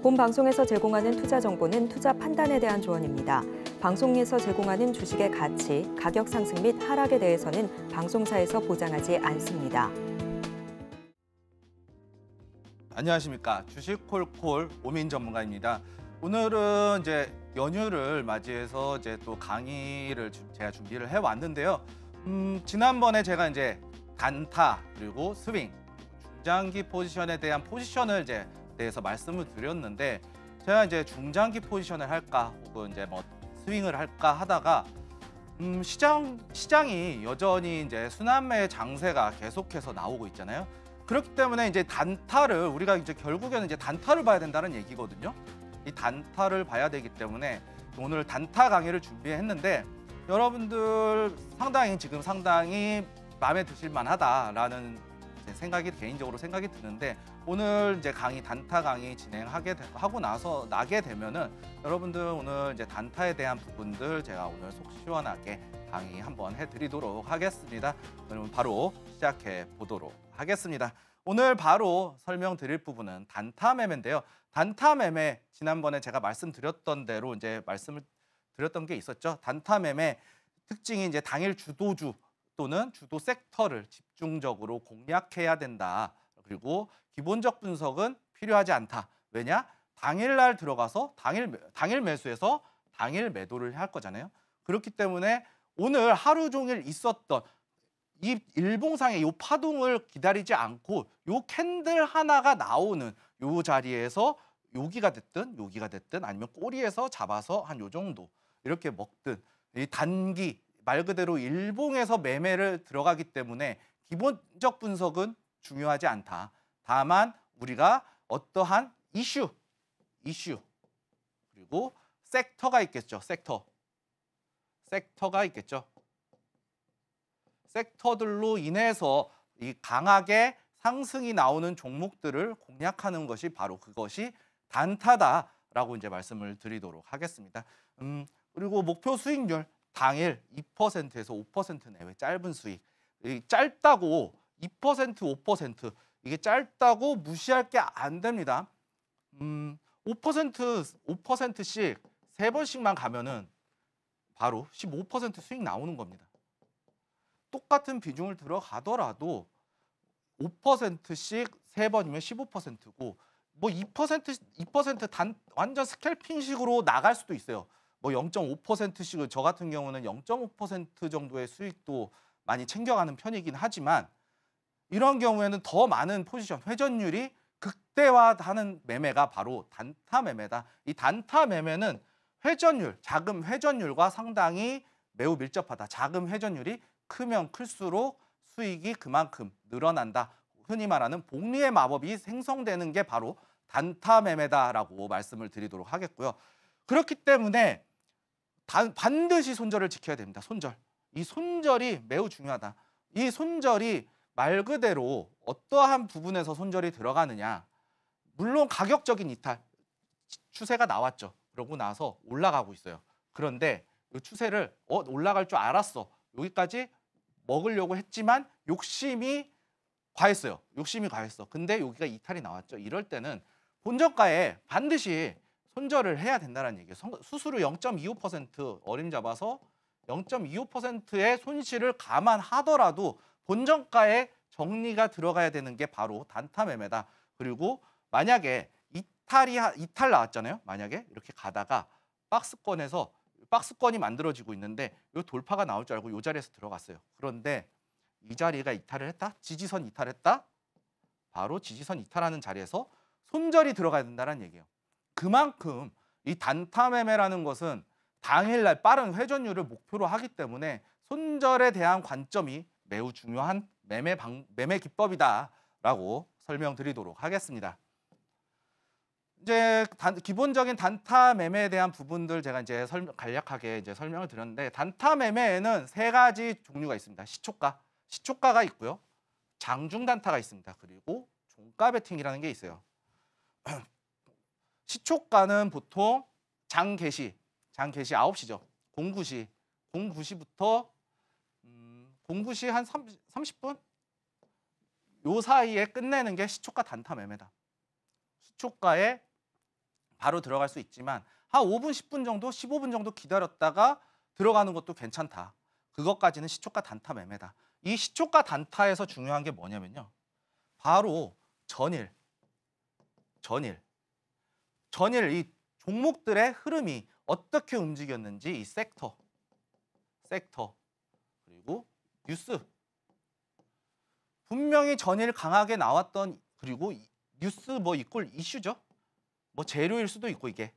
본 방송에서 제공하는 투자 정보는 투자 판단에 대한 조언입니다. 방송에서 제공하는 주식의 가치, 가격 상승 및 하락에 대해서는 방송사에서 보장하지 않습니다. 안녕하십니까. 주식콜콜 오민 전문가입니다. 오늘은 이제 연휴를 맞이해서 이제 또 강의를 제가 준비를 해왔는데요. 지난번에 제가 이제 단타 그리고 스윙, 중장기 포지션에 대한 포지션을 이제 대해서 말씀을 드렸는데 제가 이제 중장기 포지션을 할까 혹은 이제 뭐 스윙을 할까 하다가 시장이 여전히 이제 순환매의 장세가 계속해서 나오고 있잖아요. 그렇기 때문에 이제 단타를 우리가 이제 결국에는 이제 단타를 봐야 된다는 얘기거든요. 이 단타를 봐야 되기 때문에 오늘 단타 강의를 준비했는데 여러분들 상당히 마음에 드실 만하다라는 개인적으로 생각이 드는데 오늘 이제 단타 강의 하고 나서 나게 되면은 여러분들 오늘 이제 단타에 대한 부분들 제가 오늘 속 시원하게 강의 한번 해드리도록 하겠습니다. 그러면 바로 시작해 보도록 하겠습니다. 오늘 바로 설명드릴 부분은 단타 매매인데요. 단타 매매 지난번에 제가 말씀드렸던 대로 이제 말씀을 드렸던 게 있었죠. 단타 매매 특징이 이제 당일 주도주 또는 주도 섹터를 집중적으로 공략해야 된다. 그리고 기본적 분석은 필요하지 않다. 왜냐? 당일날 들어가서 당일 매수해서 당일 매도를 할 거잖아요. 그렇기 때문에 오늘 하루 종일 있었던 이 일봉상의 이 파동을 기다리지 않고 이 캔들 하나가 나오는 이 자리에서 여기가 됐든 아니면 꼬리에서 잡아서 한 요 정도 이렇게 먹든 이 단기 말 그대로 일봉에서 매매를 들어가기 때문에 기본적 분석은 중요하지 않다. 다만 우리가 어떠한 이슈 그리고 섹터가 있겠죠. 섹터가 있겠죠. 섹터들로 인해서 이 강하게 상승이 나오는 종목들을 공략하는 것이 바로 그것이 단타다라고 이제 말씀을 드리도록 하겠습니다. 그리고 목표 수익률 당일 2%에서 5% 내외 짧은 수익. 짧다고 2%, 5% 이게 짧다고 무시할 게 안 됩니다. 5%씩 3번씩만 가면은 바로 15% 수익 나오는 겁니다. 똑같은 비중을 들어가더라도 5%씩 3번이면 15%고 뭐 2% 완전 스캘핑식으로 나갈 수도 있어요. 뭐 0.5%씩을 저 같은 경우는 0.5% 정도의 수익도 많이 챙겨가는 편이긴 하지만 이런 경우에는 더 많은 포지션 회전율이 극대화하는 매매가 바로 단타 매매다. 이 단타 매매는 자금 회전율과 상당히 매우 밀접하다. 자금 회전율이 크면 클수록 수익이 그만큼 늘어난다. 흔히 말하는 복리의 마법이 생성되는 게 바로 단타 매매다라고 말씀을 드리도록 하겠고요. 그렇기 때문에 반드시 손절을 지켜야 됩니다. 이 손절이 매우 중요하다. 이 손절이 말 그대로 어떠한 부분에서 손절이 들어가느냐. 물론 가격적인 이탈, 추세가 나왔죠. 그러고 나서 올라가고 있어요. 그런데 이 추세를 올라갈 줄 알았어. 여기까지 먹으려고 했지만 욕심이 과했어. 근데 여기가 이탈이 나왔죠. 이럴 때는 본저가에 반드시 손절을 해야 된다는 얘기예요. 수수료 0.25% 어림잡아서 0.25%의 손실을 감안하더라도 본전가에 정리가 들어가야 되는 게 바로 단타 매매다. 그리고 만약에 이탈 나왔잖아요. 만약에 이렇게 가다가 박스권이 만들어지고 있는데 이 돌파가 나올 줄 알고 이 자리에서 들어갔어요. 그런데 이 자리가 이탈을 했다? 지지선 이탈했다? 바로 지지선 이탈하는 자리에서 손절이 들어가야 된다는 얘기예요. 그만큼 이 단타 매매라는 것은 당일날 빠른 회전율을 목표로 하기 때문에 손절에 대한 관점이 매우 중요한 매매 기법이다라고 설명드리도록 하겠습니다. 이제 기본적인 단타 매매에 대한 부분들 제가 이제 간략하게 이제 설명을 드렸는데 단타 매매에는 3가지 종류가 있습니다. 시초가가 있고요. 장중 단타가 있습니다. 그리고 종가 베팅이라는 게 있어요. 시초가는 보통 장 개시 9시죠. 09시부터 09시 한 30분? 요 사이에 끝내는 게 시초가 단타 매매다. 시초가의 바로 들어갈 수 있지만 한 5분, 10분 정도, 15분 정도 기다렸다가 들어가는 것도 괜찮다. 그것까지는 시초가 단타 매매다. 이 시초가 단타에서 중요한 게 뭐냐면요. 바로 전일 이 종목들의 흐름이 어떻게 움직였는지 이 섹터 그리고 뉴스 분명히 전일 강하게 나왔던 그리고 뉴스 뭐 이꼴 이슈죠. 뭐 재료일 수도 있고 이게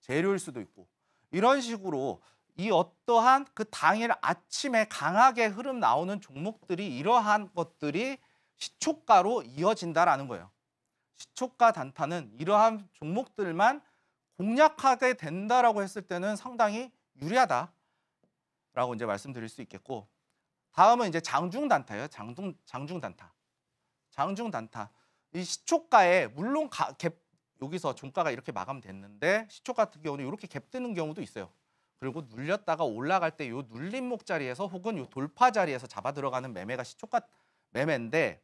재료일 수도 있고 이런 식으로 이 어떠한 그 당일 아침에 강하게 흐름 나오는 종목들이 이러한 것들이 시초가로 이어진다라는 거예요. 시초가 단타는 이러한 종목들만 공략하게 된다라고 했을 때는 상당히 유리하다라고 이제 말씀드릴 수 있겠고 다음은 이제 장중 단타예요. 장중 단타. 장중 단타. 이 시초가에 물론 갭 여기서 종가가 이렇게 마감됐는데 시초 같은 경우는 이렇게 갭 뜨는 경우도 있어요. 그리고 눌렸다가 올라갈 때 이 눌림목 자리에서 혹은 이 돌파 자리에서 잡아 들어가는 매매가 시초가 매매인데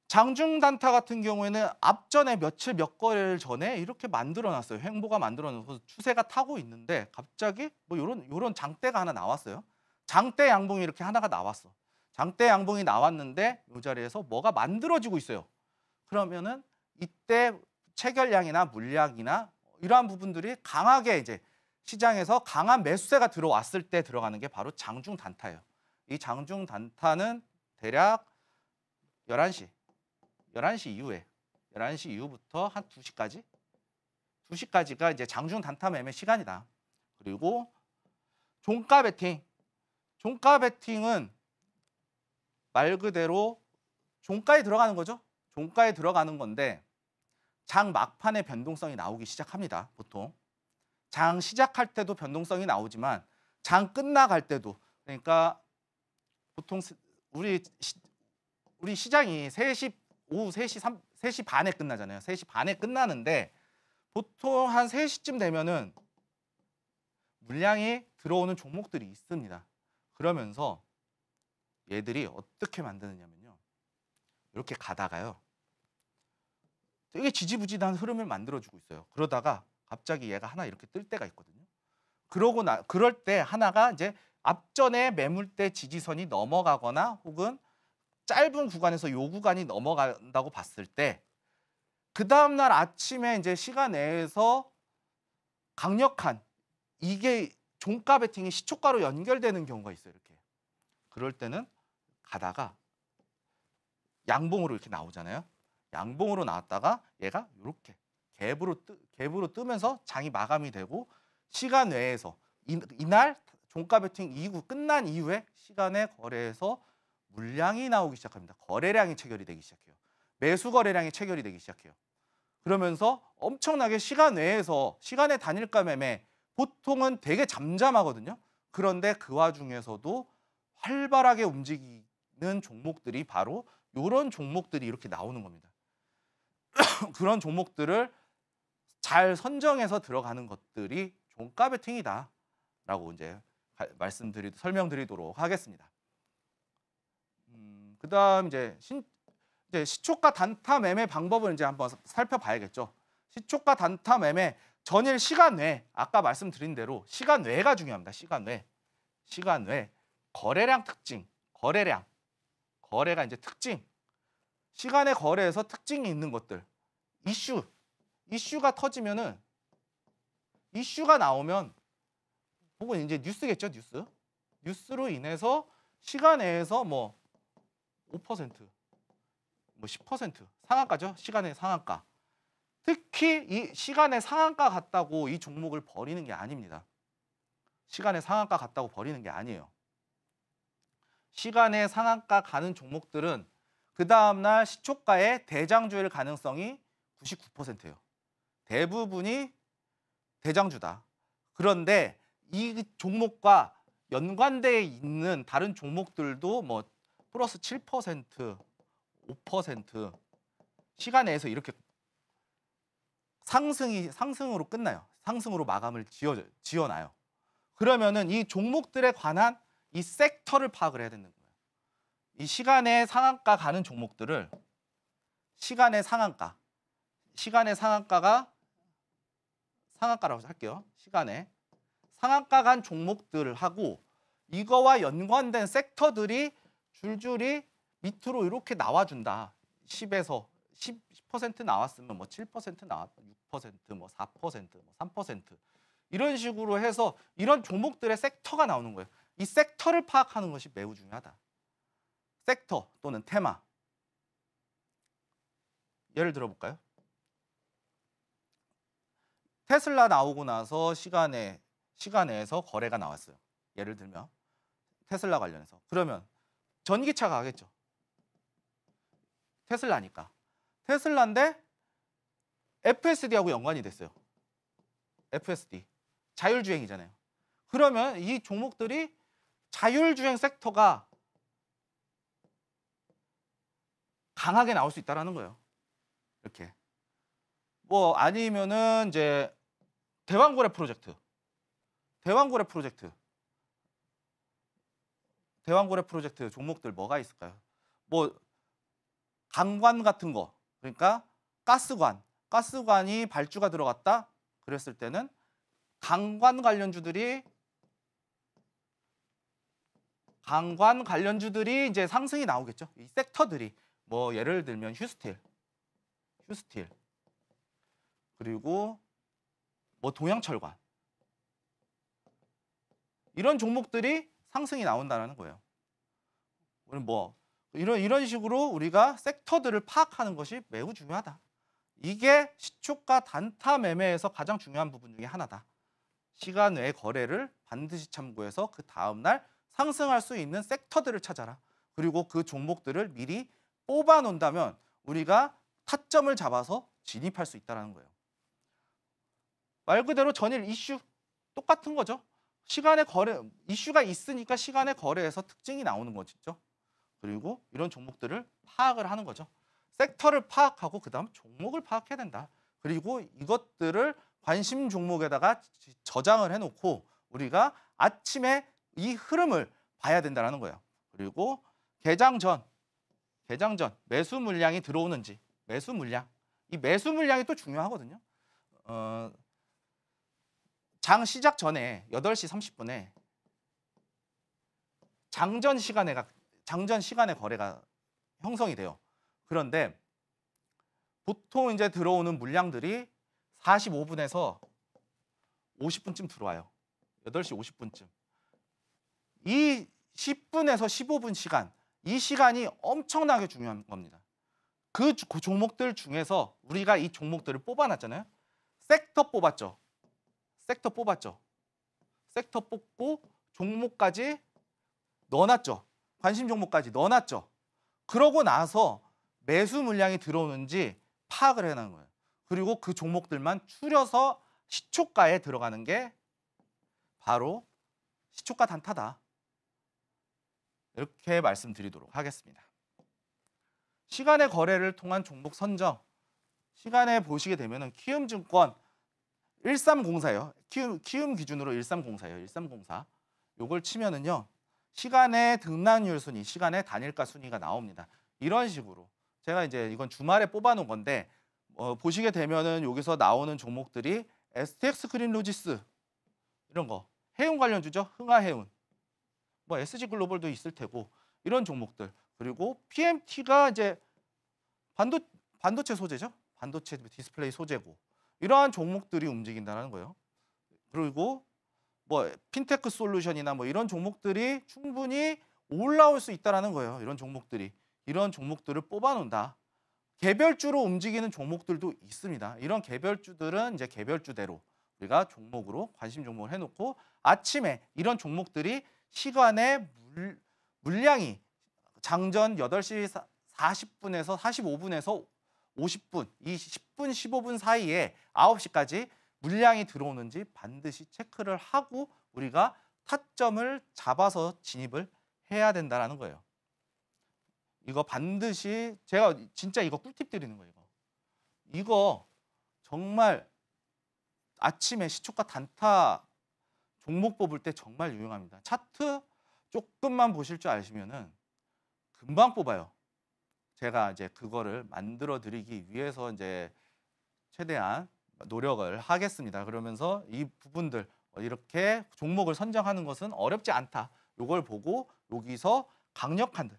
장중 단타 같은 경우에는 앞전에 며칠 몇 거래를 전에 이렇게 만들어 놨어요. 횡보가 만들어 놔서 추세가 타고 있는데 갑자기 뭐 요런 장대가 하나 나왔어요. 장대 양봉이 이렇게 하나가 나왔어. 장대 양봉이 나왔는데 이 자리에서 뭐가 만들어지고 있어요. 그러면은 이때 체결량이나 물량이나 이러한 부분들이 강하게 이제 시장에서 강한 매수세가 들어왔을 때 들어가는 게 바로 장중 단타예요. 이 장중 단타는 대략 11시 이후에 11시 이후부터 한 2시까지 2시까지가 이제 장중 단타 매매 시간이다. 그리고 종가 베팅. 종가 베팅은 말 그대로 종가에 들어가는 거죠. 종가에 들어가는 건데 장 막판에 변동성이 나오기 시작합니다. 보통 장 시작할 때도 변동성이 나오지만 장 끝나갈 때도 그러니까 보통 우리 시장이 오후 3시 반에 끝나잖아요. 3시 반에 끝나는데 보통 한 3시쯤 되면은 물량이 들어오는 종목들이 있습니다. 그러면서 얘들이 어떻게 만드느냐면요. 이렇게 가다가요. 되게 지지부진한 흐름을 만들어주고 있어요. 그러다가 갑자기 얘가 하나 이렇게 뜰 때가 있거든요. 그럴 때 하나가 이제 앞전에 매물대 지지선이 넘어가거나 혹은 짧은 구간에서 요 구간이 넘어간다고 봤을 때 그 다음날 아침에 이제 시간 내에서 강력한 이게 종가 베팅이 시초가로 연결되는 경우가 있어요. 이렇게. 그럴 때는 가다가 양봉으로 이렇게 나오잖아요. 양봉으로 나왔다가 얘가 이렇게 갭으로 뜨면서 장이 마감이 되고 시간 외에서 이날 종가 베팅 이후 끝난 이후에 시간에 거래에서 물량이 나오기 시작합니다. 거래량이 체결이 되기 시작해요. 매수 거래량이 체결이 되기 시작해요. 그러면서 엄청나게 시간 외에서 시간의 단일가 매매 보통은 되게 잠잠하거든요. 그런데 그 와중에서도 활발하게 움직이는 종목들이 바로 이런 종목들이 이렇게 나오는 겁니다. 그런 종목들을 잘 선정해서 들어가는 것들이 종가 베팅이다라고 이제 설명드리도록 하겠습니다. 그다음 이제 시초가 단타 매매 방법을 이제 한번 살펴봐야겠죠. 시초가 단타 매매 전일 시간 외 아까 말씀드린 대로 시간 외가 중요합니다. 시간 외 거래량 특징 거래가 이제 특징 시간의 거래에서 특징이 있는 것들 이슈가 터지면은 이슈가 나오면 혹은 이제 뉴스겠죠. 뉴스로 인해서 시간 내에서 뭐 5%, 뭐 10% 상한가죠. 시간의 상한가. 특히 이 시간의 상한가 같다고 이 종목을 버리는 게 아닙니다. 시간의 상한가 같다고 버리는 게 아니에요. 시간의 상한가 가는 종목들은 그 다음날 시초가의 대장주일 가능성이 99%예요. 대부분이 대장주다. 그런데 이 종목과 연관되어 있는 다른 종목들도 뭐 플러스 7%, 5% 시간 내에서 이렇게 상승으로 끝나요. 상승으로 마감을 지어놔요. 그러면은 이 종목들에 관한 이 섹터를 파악을 해야 되는 거예요. 이 시간의 상한가 가는 종목들을 시간의 상한가, 시간의 상한가라고 할게요. 시간에 상한가 간 종목들하고 이거와 연관된 섹터들이 줄줄이 밑으로 이렇게 나와준다. 10에서 10% 나왔으면 뭐 7% 나왔다, 6%, 뭐 4%, 뭐 3% 이런 식으로 해서 이런 종목들의 섹터가 나오는 거예요. 이 섹터를 파악하는 것이 매우 중요하다. 섹터 또는 테마. 예를 들어볼까요? 테슬라 나오고 나서 시간에서 거래가 나왔어요. 예를 들면 테슬라 관련해서. 그러면 전기차가 가겠죠. 테슬라니까. 테슬라인데 FSD하고 연관이 됐어요. FSD. 자율주행이잖아요. 그러면 이 종목들이 자율주행 섹터가 강하게 나올 수 있다는 거예요. 이렇게. 뭐 아니면은 이제 대왕고래 프로젝트. 대왕고래 프로젝트 종목들 뭐가 있을까요? 뭐 강관 같은 거. 그러니까 가스관이 발주가 들어갔다. 그랬을 때는 강관 관련주들이 이제 상승이 나오겠죠. 이 섹터들이 뭐 예를 들면 휴스틸 그리고 뭐 동양철관 이런 종목들이 상승이 나온다는 거예요. 뭐 이런 식으로 우리가 섹터들을 파악하는 것이 매우 중요하다. 이게 시초가 단타 매매에서 가장 중요한 부분 중에 하나다. 시간 외 거래를 반드시 참고해서 그 다음날 상승할 수 있는 섹터들을 찾아라. 그리고 그 종목들을 미리 뽑아 놓는다면 우리가 타점을 잡아서 진입할 수 있다는 거예요. 말 그대로 전일 이슈 똑같은 거죠. 시간의 거래 이슈가 있으니까 시간의 거래에서 특징이 나오는 거죠. 그리고 이런 종목들을 파악을 하는 거죠. 섹터를 파악하고 그다음 종목을 파악해야 된다. 그리고 이것들을 관심 종목에다가 저장을 해놓고 우리가 아침에 이 흐름을 봐야 된다는 거예요. 그리고 개장 전 매수 물량이 들어오는지 이 매수 물량이 또 중요하거든요. 장 시작 전에 8시 30분에 장전 시간에 거래가 형성이 돼요. 그런데 보통 이제 들어오는 물량들이 45분에서 50분쯤 들어와요. 8시 50분쯤. 이 10분에서 15분 시간, 이 시간이 엄청나게 중요한 겁니다. 그 종목들 중에서 우리가 이 종목들을 뽑아놨잖아요. 섹터 뽑고 종목까지 넣어놨죠. 관심 종목까지 넣어놨죠. 그러고 나서 매수 물량이 들어오는지 파악을 해내는 거예요. 그리고 그 종목들만 추려서 시초가에 들어가는 게 바로 시초가 단타다. 이렇게 말씀드리도록 하겠습니다. 시간의 거래를 통한 종목 선정. 시간에 보시게 되면은 키움증권 1304예요. 키움 기준으로 1304예요. 1304. 요걸 치면은요. 시간의 등락률 순위, 시간의 단일가 순위가 나옵니다. 이런 식으로. 제가 이제 이건 주말에 뽑아 놓은 건데 보시게 되면은 여기서 나오는 종목들이 STX 그린로지스 이런 거. 해운 관련주죠. 흥하해운. 뭐 SG 글로벌도 있을 테고 이런 종목들. 그리고 PMT가 이제 반도체 소재죠. 반도체 디스플레이 소재고. 이러한 종목들이 움직인다는 거예요. 그리고 뭐 핀테크 솔루션이나 뭐 이런 종목들이 충분히 올라올 수 있다는 거예요. 이런 종목들을 뽑아 놓는다. 개별주로 움직이는 종목들도 있습니다. 이런 개별주들은 이제 개별주대로 우리가 종목으로 관심 종목을 해놓고 아침에 이런 종목들이 시간의 물량이 장전 8시 40분에서 45분에서 50분, 이 10분, 15분 사이에 9시까지 물량이 들어오는지 반드시 체크를 하고 우리가 타점을 잡아서 진입을 해야 된다는 거예요. 이거 반드시 제가 진짜 이거 꿀팁 드리는 거예요. 이거 정말 아침에 시초가 단타 종목 뽑을 때 정말 유용합니다. 차트 조금만 보실 줄 아시면은 금방 뽑아요. 제가 이제 그거를 만들어 드리기 위해서 이제 최대한 노력을 하겠습니다. 그러면서 이 부분들 이렇게 종목을 선정하는 것은 어렵지 않다. 이걸 보고 여기서 강력한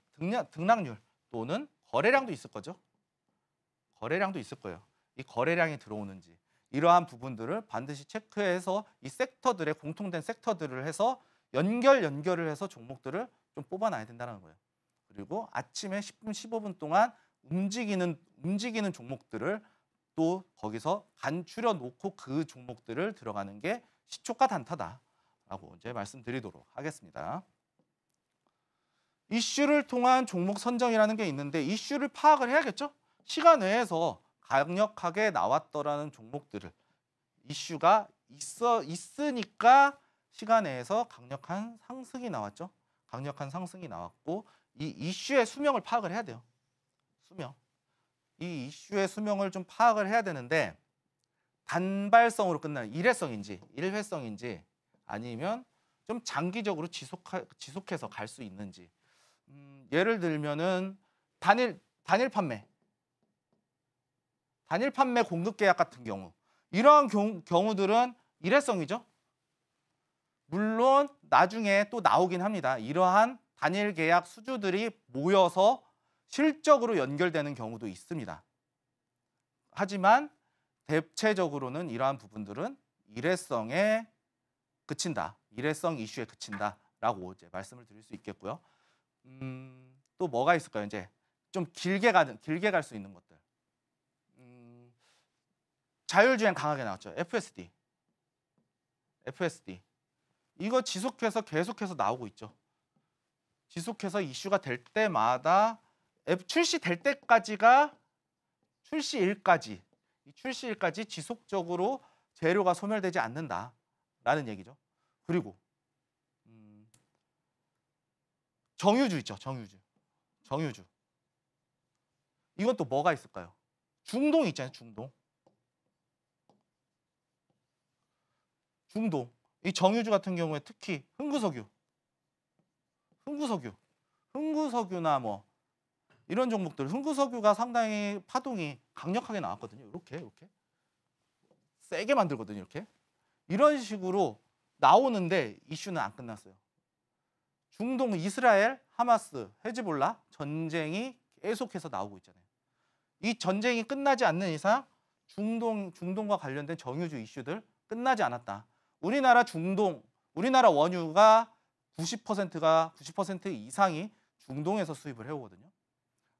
등락률 또는 거래량도 있을 거죠. 거래량도 있을 거예요. 이 거래량이 들어오는지 이러한 부분들을 반드시 체크해서 이 섹터들의 공통된 섹터들을 해서 연결을 해서 종목들을 좀 뽑아놔야 된다는 거예요. 그리고 아침에 10분, 15분 동안 움직이는 종목들을 또 거기서 간추려 놓고 그 종목들을 들어가는 게 시초가 단타다라고 이제 말씀드리도록 하겠습니다. 이슈를 통한 종목 선정이라는 게 있는데 이슈를 파악을 해야겠죠? 시간 외에서 강력하게 나왔더라는 종목들을 이슈가 있으니까 시간 내에서 강력한 상승이 나왔죠. 강력한 상승이 나왔고 이 이슈의 수명을 파악을 해야 돼요. 수명. 이 이슈의 수명을 좀 파악을 해야 되는데 단발성으로 끝나는 일회성인지 아니면 좀 장기적으로 지속해서 갈 수 있는지. 예를 들면은 단일 판매 공급 계약 같은 경우 이러한 경우들은 일회성이죠. 물론 나중에 또 나오긴 합니다. 이러한 단일 계약 수주들이 모여서 실적으로 연결되는 경우도 있습니다. 하지만 대체적으로는 이러한 부분들은 일회성에 그친다. 일회성 이슈에 그친다라고 이제 말씀을 드릴 수 있겠고요. 또 뭐가 있을까요? 이제 좀 길게 갈 수 있는 것들. 자율주행 강하게 나왔죠. FSD. 이거 지속해서 계속해서 나오고 있죠. 지속해서 이슈가 될 때마다 출시될 때까지가 출시일까지 지속적으로 재료가 소멸되지 않는다라는 얘기죠. 그리고 정유주 있죠. 정유주. 이건 또 뭐가 있을까요? 중동 있잖아요. 중동. 이 정유주 같은 경우에 특히 흥구석유나 뭐 이런 종목들, 흥구석유가 상당히 파동이 강력하게 나왔거든요. 이렇게 세게 만들거든요. 이렇게 이런 식으로 나오는데 이슈는 안 끝났어요. 중동 이스라엘, 하마스, 헤즈볼라 전쟁이 계속해서 나오고 있잖아요. 이 전쟁이 끝나지 않는 이상 중동과 관련된 정유주 이슈들 끝나지 않았다. 우리나라 원유가 90% 이상이 중동에서 수입을 해오거든요.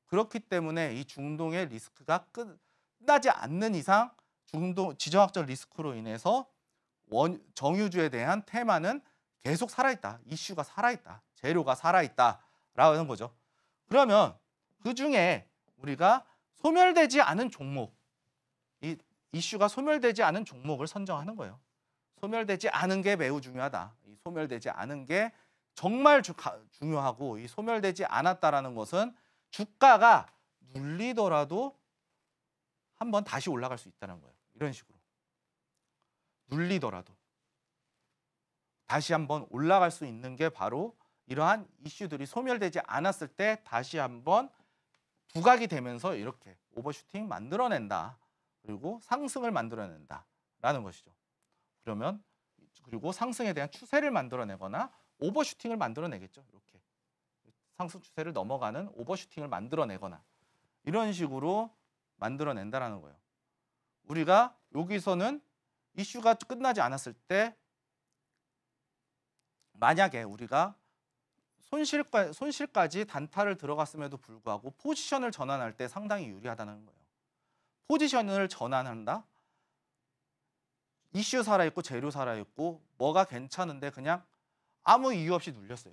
그렇기 때문에 이 중동의 리스크가 끝나지 않는 이상 지정학적 리스크로 인해서 정유주에 대한 테마는 계속 살아있다. 이슈가 살아있다. 재료가 살아있다라는 거죠. 그러면 그중에 우리가 소멸되지 않은 종목, 이 이슈가 소멸되지 않은 종목을 선정하는 거예요. 소멸되지 않은 게 매우 중요하다. 이 소멸되지 않은 게 정말 중요하고 이 소멸되지 않았다라는 것은 주가가 눌리더라도 한번 다시 올라갈 수 있다는 거예요. 이런 식으로. 눌리더라도 다시 한번 올라갈 수 있는 게 바로 이러한 이슈들이 소멸되지 않았을 때 다시 한번 부각이 되면서 이렇게 오버슈팅 만들어낸다. 그리고 상승을 만들어낸다라는 것이죠. 그리고 상승에 대한 추세를 만들어내거나 오버슈팅을 만들어내겠죠. 이렇게 상승 추세를 넘어가는 오버슈팅을 만들어내거나 이런 식으로 만들어낸다라는 거예요. 우리가 여기서는 이슈가 끝나지 않았을 때 만약에 우리가 손실까지 단타를 들어갔음에도 불구하고 포지션을 전환할 때 상당히 유리하다는 거예요. 포지션을 전환한다? 이슈 살아있고 재료 살아있고 뭐가 괜찮은데 그냥 아무 이유 없이 눌렸어요.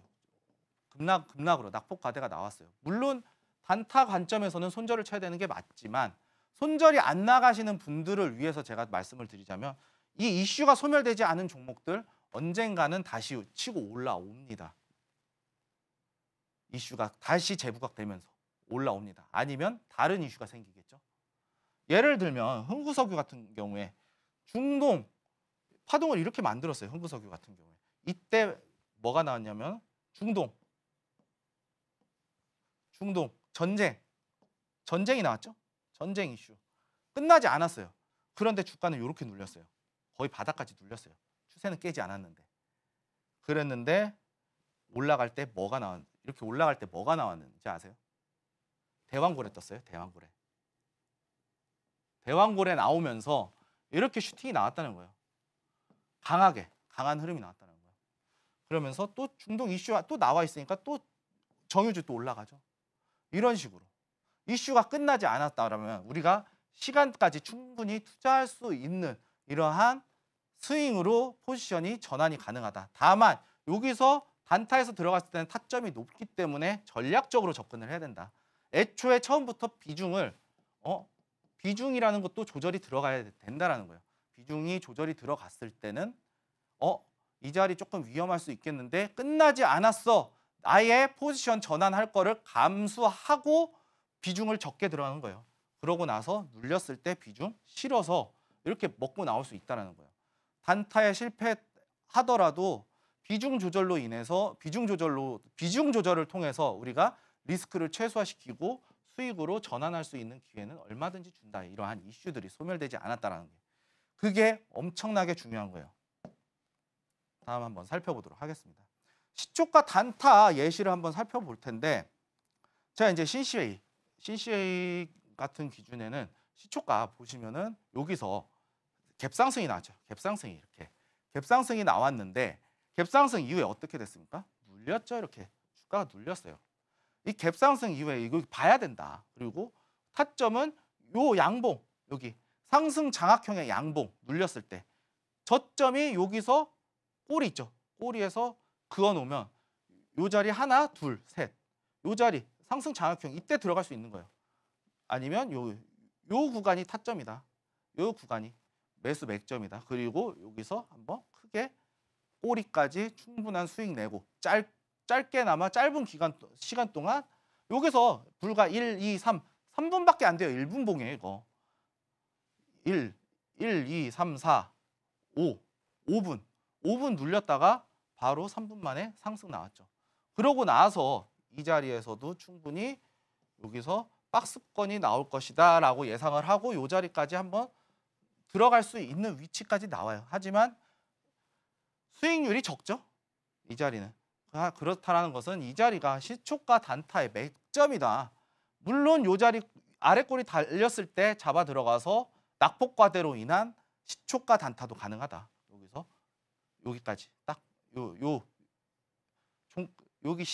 급락으로 낙폭과대가 나왔어요. 물론 단타 관점에서는 손절을 쳐야 되는 게 맞지만 손절이 안 나가시는 분들을 위해서 제가 말씀을 드리자면 이 이슈가 소멸되지 않은 종목들 언젠가는 다시 치고 올라옵니다. 이슈가 다시 재부각되면서 올라옵니다. 아니면 다른 이슈가 생기겠죠. 예를 들면 흥구석유 같은 경우에 중동 파동을 이렇게 만들었어요. 흥구석유 같은 경우에. 이때 뭐가 나왔냐면 중동 전쟁이 나왔죠. 전쟁 이슈. 끝나지 않았어요. 그런데 주가는 이렇게 눌렸어요. 거의 바닥까지 눌렸어요. 추세는 깨지 않았는데. 그랬는데 올라갈 때 뭐가 이렇게 올라갈 때 뭐가 나왔는지 아세요? 대왕고래 떴어요. 대왕고래. 대왕고래 나오면서 이렇게 슈팅이 나왔다는 거예요. 강한 흐름이 나왔다는 거예요. 그러면서 또 중동 이슈가 또 나와 있으니까 또 정유주 또 올라가죠. 이런 식으로. 이슈가 끝나지 않았다라면 우리가 시간까지 충분히 투자할 수 있는 이러한 스윙으로 포지션이 전환이 가능하다. 다만 여기서 단타에서 들어갔을 때는 타점이 높기 때문에 전략적으로 접근을 해야 된다. 애초에 처음부터 비중이라는 것도 조절이 들어가야 된다라는 거예요. 비중이 조절이 들어갔을 때는 이 자리 조금 위험할 수 있겠는데 끝나지 않았어. 아예 포지션 전환할 거를 감수하고 비중을 적게 들어가는 거예요. 그러고 나서 눌렸을 때 비중 실어서 이렇게 먹고 나올 수 있다는 거예요. 단타에 실패하더라도 비중 조절을 통해서 우리가 리스크를 최소화시키고 수익으로 전환할 수 있는 기회는 얼마든지 준다. 이러한 이슈들이 소멸되지 않았다는 게. 그게 엄청나게 중요한 거예요. 다음 한번 살펴보도록 하겠습니다. 시초가 단타 예시를 한번 살펴볼 텐데 제가 이제 CCA 같은 기준에는 시초가 보시면은 여기서 갭상승이 나왔죠. 갭상승이 나왔는데 갭상승 이후에 어떻게 됐습니까? 눌렸죠. 이렇게 주가가 눌렸어요. 이 갭상승 이후에 이거 봐야 된다. 그리고 타점은 요 양봉 여기 상승 장악형의 양봉 눌렸을 때 저점이 여기서 꼬리 있죠. 꼬리에서 그어 놓으면 요 자리 하나, 둘, 셋. 요 자리 상승 장악형 이때 들어갈 수 있는 거예요. 아니면 요 구간이 타점이다. 요 구간이 매수 맥점이다. 그리고 여기서 한번 크게 꼬리까지 충분한 수익 내고 짧게나마 짧은 시간 동안 여기서 불과 1, 2, 3분밖에 안 돼요. 1분 봉이에요, 이거. 1, 2, 3, 4, 5분 눌렸다가 바로 3분 만에 상승 나왔죠. 그러고 나서 이 자리에서도 충분히 여기서 박스권이 나올 것이다 라고 예상을 하고 이 자리까지 한번 들어갈 수 있는 위치까지 나와요. 하지만 수익률이 적죠. 이 자리는. 그렇다는 것은 이 자리가 시초가 단타의 맥점이다. 물론 이 자리 아래 꼬리 달렸을 때 잡아 들어가서 낙폭과대로 인한 시초가 단타도 가능하다. 여기서 여기까지 딱 여기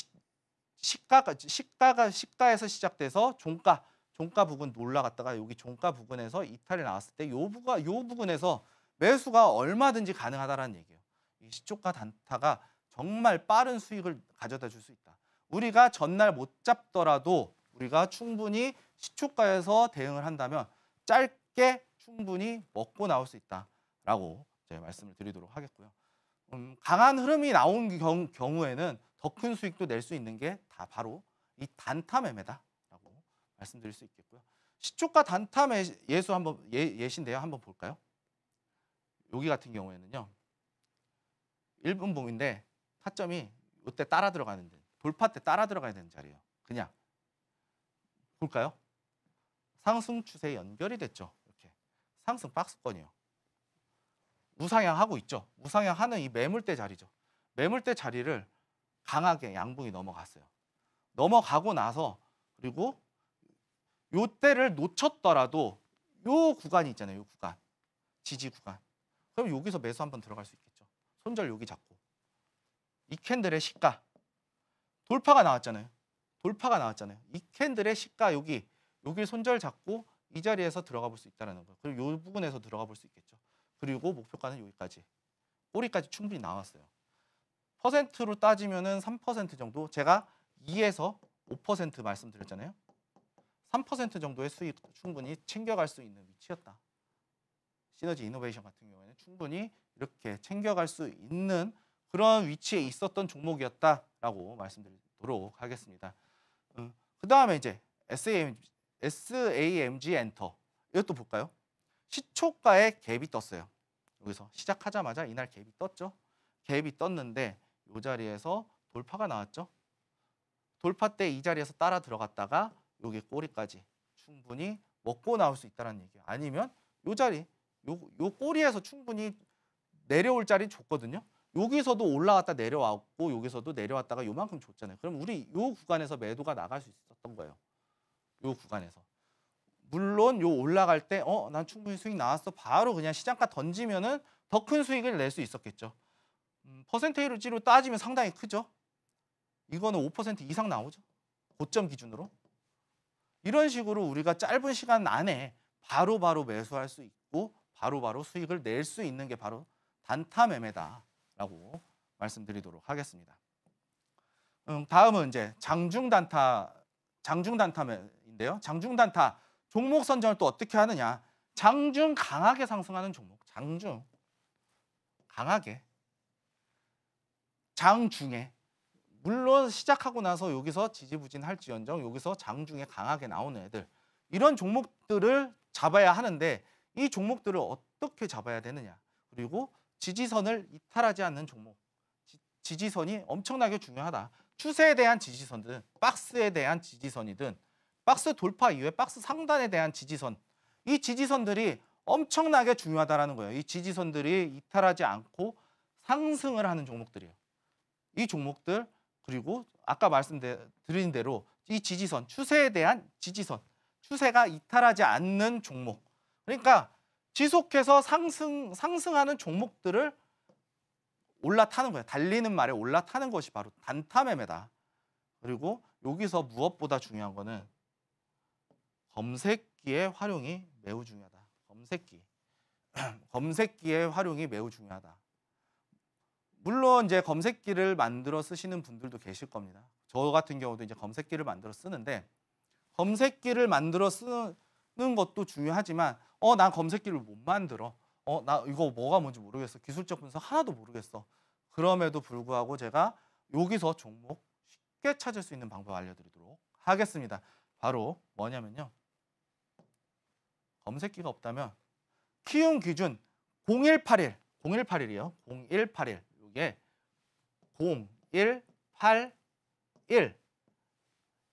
시가에서 시작돼서 종가 부분 올라갔다가 여기 종가 부분에서 이탈이 나왔을 때 요 부분에서 매수가 얼마든지 가능하다라는 얘기예요. 이 시초가 단타가 정말 빠른 수익을 가져다 줄 수 있다. 우리가 전날 못 잡더라도 우리가 충분히 시초가에서 대응을 한다면 짧게 충분히 먹고 나올 수 있다라고 제가 말씀을 드리도록 하겠고요. 강한 흐름이 나온 경우에는 더 큰 수익도 낼 수 있는 게 다 바로 이 단타 매매다라고 말씀드릴 수 있겠고요. 시초가 단타 예수 한번 예시인데요. 한번 볼까요? 여기 같은 경우에는요. 1분 봉인데 타점이 이때 따라 들어가는데 돌파 때 따라 들어가야 되는 자리예요. 그냥 볼까요? 상승 추세에 연결이 됐죠. 이렇게 상승 박스권이요. 우상향 하고 있죠. 우상향 하는 이 매물대 자리죠. 매물대 자리를 강하게 양봉이 넘어갔어요. 넘어가고 나서 그리고 요 때를 놓쳤더라도 요 구간이 있잖아요. 요 구간. 지지 구간. 그럼 여기서 매수 한번 들어갈 수 있겠죠. 손절 여기 잡고. 이 캔들의 시가 돌파가 나왔잖아요. 이 캔들의 시가 여기 손절 잡고 이 자리에서 들어가 볼 수 있다는 거예요. 그리고 이 부분에서 들어가 볼 수 있겠죠. 그리고 목표가는 여기까지. 꼬리까지 충분히 나왔어요. 퍼센트로 따지면은 3% 정도. 제가 2에서 5% 말씀드렸잖아요. 3% 정도의 수익 충분히 챙겨갈 수 있는 위치였다. 시너지 이노베이션 같은 경우에는 충분히 이렇게 챙겨갈 수 있는 그런 위치에 있었던 종목이었다라고 말씀드리도록 하겠습니다. 그 다음에 이제 SAMG 엔터 이것도 볼까요? 시초가에 갭이 떴어요. 여기서 시작하자마자 이날 갭이 떴죠. 갭이 떴는데 이 자리에서 돌파가 나왔죠. 돌파 때 이 자리에서 따라 들어갔다가 여기 꼬리까지 충분히 먹고 나올 수 있다는 얘기예요. 아니면 이 자리 요 꼬리에서 충분히 내려올 자리 줬거든요. 여기서도 올라왔다 내려왔고 여기서도 내려왔다가 요만큼 줬잖아요. 그럼 우리 요 구간에서 매도가 나갈 수 있었던 거예요. 요 구간에서. 물론 요 올라갈 때 난 충분히 수익 나왔어. 바로 그냥 시장가 던지면은 더 큰 수익을 낼 수 있었겠죠. 퍼센테이지로 따지면 상당히 크죠. 이거는 5% 이상 나오죠. 고점 기준으로. 이런 식으로 우리가 짧은 시간 안에 바로바로 매수할 수 있고 바로바로 수익을 낼 수 있는 게 바로 단타 매매다라고 말씀드리도록 하겠습니다. 다음은 이제 장중 단타인데요. 장중 단타 종목 선정을 또 어떻게 하느냐? 장중 강하게 상승하는 종목, 장중 강하게, 장중에 물론 시작하고 나서 여기서 지지부진할지언정 여기서 장중에 강하게 나오는 애들, 이런 종목들을 잡아야 하는데 이 종목들을 어떻게 잡아야 되느냐? 그리고 지지선을 이탈하지 않는 종목, 지지선이 엄청나게 중요하다. 추세에 대한 지지선이든 박스에 대한 지지선이든 박스 돌파 이후에 박스 상단에 대한 지지선, 이 지지선들이 엄청나게 중요하다라는 거예요. 이 지지선들이 이탈하지 않고 상승을 하는 종목들이에요. 이 종목들, 그리고 아까 말씀드린 대로 이 지지선, 추세에 대한 지지선, 추세가 이탈하지 않는 종목, 그러니까 지속해서 상승하는 종목들을 올라타는 거예요. 달리는 말에 올라타는 것이 바로 단타 매매다. 그리고 여기서 무엇보다 중요한 거는 검색기의 활용이 매우 중요하다. 검색기의 활용이 매우 중요하다. 물론 이제 검색기를 만들어 쓰시는 분들도 계실 겁니다. 저 같은 경우도 이제 검색기를 만들어 쓰는데, 검색기를 만들어 쓰는 것도 중요하지만 난 검색기를 못 만들어. 나 이거 뭐가 뭔지 모르겠어. 기술적 분석 하나도 모르겠어. 그럼에도 불구하고 제가 여기서 종목 쉽게 찾을 수 있는 방법 알려드리도록 하겠습니다. 바로 뭐냐면요. 검색기가 없다면 키움 기준 0181이에요. 0181. 이게 0181.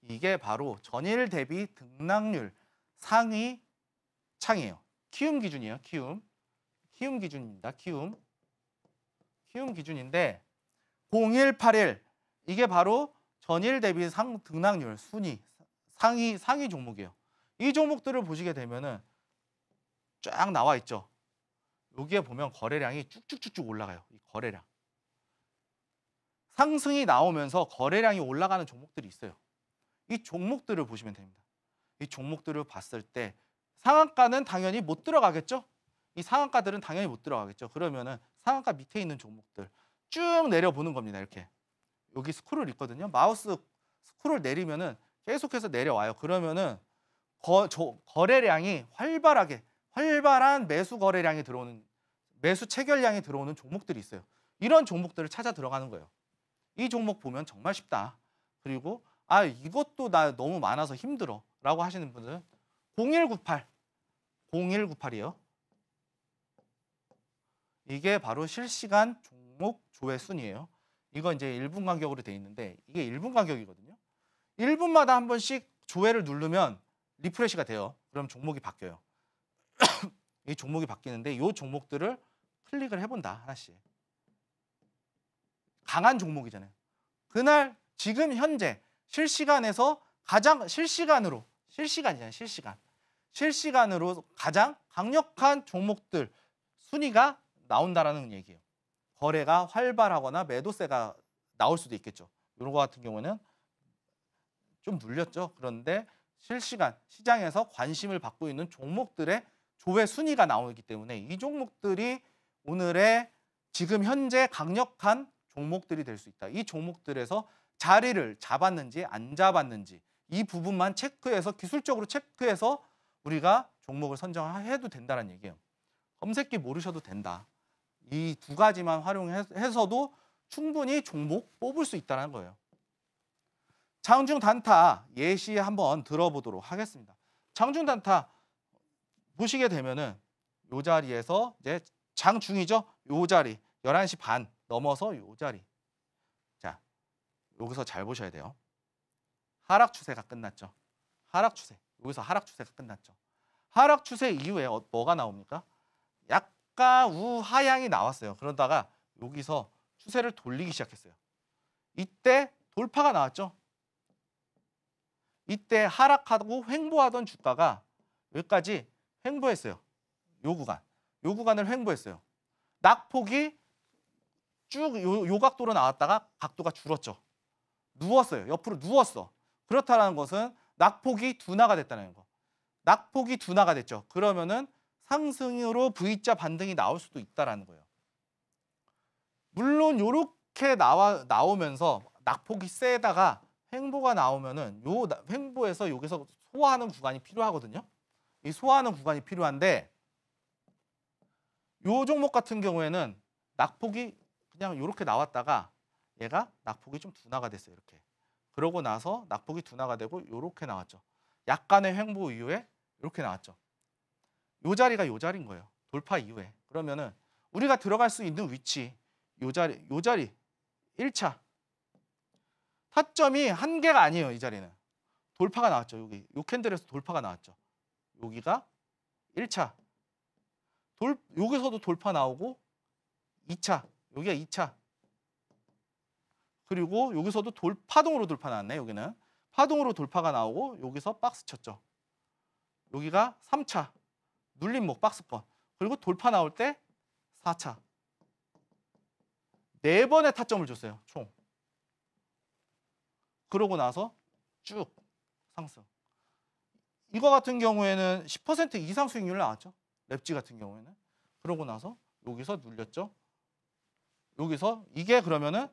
이게 바로 전일 대비 등락률 상위 창이에요. 키움 기준이에요. 키움 기준입니다. 키움 기준인데 0181 이게 바로 전일 대비 등락률 순위 상위 종목이에요. 이 종목들을 보시게 되면은 쫙 나와 있죠. 여기에 보면 거래량이 쭉쭉쭉쭉 올라가요. 이 거래량. 상승이 나오면서 거래량이 올라가는 종목들이 있어요. 이 종목들을 보시면 됩니다. 이 종목들을 봤을 때 상한가는 당연히 못 들어가겠죠? 이 상한가들은 당연히 못 들어가겠죠. 그러면은 상한가 밑에 있는 종목들 쭉 내려보는 겁니다. 이렇게. 여기 스크롤 있거든요. 마우스 스크롤 내리면은 계속해서 내려와요. 그러면은 거래량이 활발한 매수 거래량이 들어오는, 매수 체결량이 들어오는 종목들이 있어요. 이런 종목들을 찾아 들어가는 거예요. 이 종목 보면 정말 쉽다. 그리고 이것도 나 너무 많아서 힘들어 라고 하시는 분들은 0198이에요. 이게 바로 실시간 종목 조회 순위예요. 이거 이제 1분 간격으로 돼 있는데 이게 1분 간격이거든요. 1분마다 한 번씩 조회를 누르면 리프레시가 돼요. 그럼 종목이 바뀌어요. 이 종목이 바뀌는데 이 종목들을 클릭을 해본다. 하나씩. 강한 종목이잖아요. 그날 지금 현재 실시간에서 가장 실시간으로 가장 강력한 종목들 순위가 나온다라는 얘기예요. 거래가 활발하거나 매도세가 나올 수도 있겠죠. 이런 거 같은 경우는 좀 눌렸죠. 그런데 실시간 시장에서 관심을 받고 있는 종목들의 조회 순위가 나오기 때문에 이 종목들이 오늘의 지금 현재 강력한 종목들이 될 수 있다. 이 종목들에서 자리를 잡았는지 안 잡았는지 이 부분만 체크해서 기술적으로 체크해서 우리가 종목을 선정해도 된다는 얘기예요. 검색기 모르셔도 된다. 이 두 가지만 활용해서도 충분히 종목 뽑을 수 있다는 거예요. 장중 단타 예시 한번 들어보도록 하겠습니다. 장중 단타 보시게 되면은 요 자리에서 이제 장중이죠. 요 자리 11시 반 넘어서 요 자리. 자, 여기서 잘 보셔야 돼요. 하락 추세가 끝났죠. 하락 추세. 여기서 하락 추세가 끝났죠. 하락 추세 이후에 뭐가 나옵니까? 약간 우하향이 나왔어요. 그러다가 여기서 추세를 돌리기 시작했어요. 이때 돌파가 나왔죠. 이때 하락하고 횡보하던 주가가 여기까지 횡보했어요. 요 구간을 횡보했어요. 낙폭이 쭉 요 각도로 나왔다가 각도가 줄었죠. 누웠어요. 옆으로 누웠어. 그렇다는 것은 낙폭이 둔화가 됐다는 거. 낙폭이 둔화가 됐죠. 그러면은 상승으로 V자 반등이 나올 수도 있다라는 거예요. 물론 요렇게 나오면서 낙폭이 세다가 횡보가 나오면은 요 횡보에서 여기서 소화하는 구간이 필요하거든요. 이 소화하는 구간이 필요한데 요 종목 같은 경우에는 낙폭이 그냥 요렇게 나왔다가 얘가 낙폭이 좀 둔화가 됐어요. 이렇게. 그러고 나서 낙폭이 둔화가 되고 요렇게 나왔죠. 약간의 횡보 이후에 이렇게 나왔죠. 요 자리가 요 자리인 거예요. 돌파 이후에. 그러면은 우리가 들어갈 수 있는 위치 요 자리 1차 타점이 한 개가 아니에요. 이 자리는. 돌파가 나왔죠. 여기 요 캔들에서 돌파가 나왔죠. 여기가 1차. 여기서도 돌파 나오고 2차. 여기가 2차. 그리고 여기서도 파동으로 돌파 나왔네. 여기는. 파동으로 돌파가 나오고 여기서 박스 쳤죠. 여기가 3차. 눌림목 박스권. 그리고 돌파 나올 때 4차. 4번의 타점을 줬어요. 총. 그러고 나서 쭉 상승. 이거 같은 경우에는 10% 이상 수익률 나왔죠. 랩지 같은 경우에는. 그러고 나서 여기서 눌렸죠. 여기서 이게 그러면은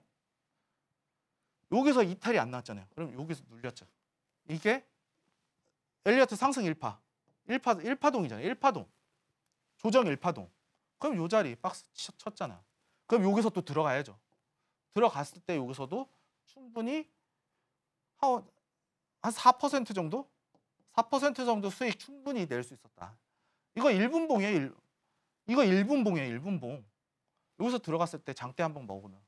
여기서 이탈이 안 나왔잖아요. 그럼 여기서 눌렸죠. 이게 엘리어트 상승 1파동이잖아요. 1파동. 조정 1파동. 그럼 요 자리 박스 쳤잖아요. 그럼 여기서 또 들어가야죠. 들어갔을 때 여기서도 충분히 한 4% 정도? 4% 정도 수익 충분히 낼 수 있었다. 이거 1분봉이에요. 이거 1분봉이에요. 1분봉. 여기서 들어갔을 때 장대 한 번 먹으면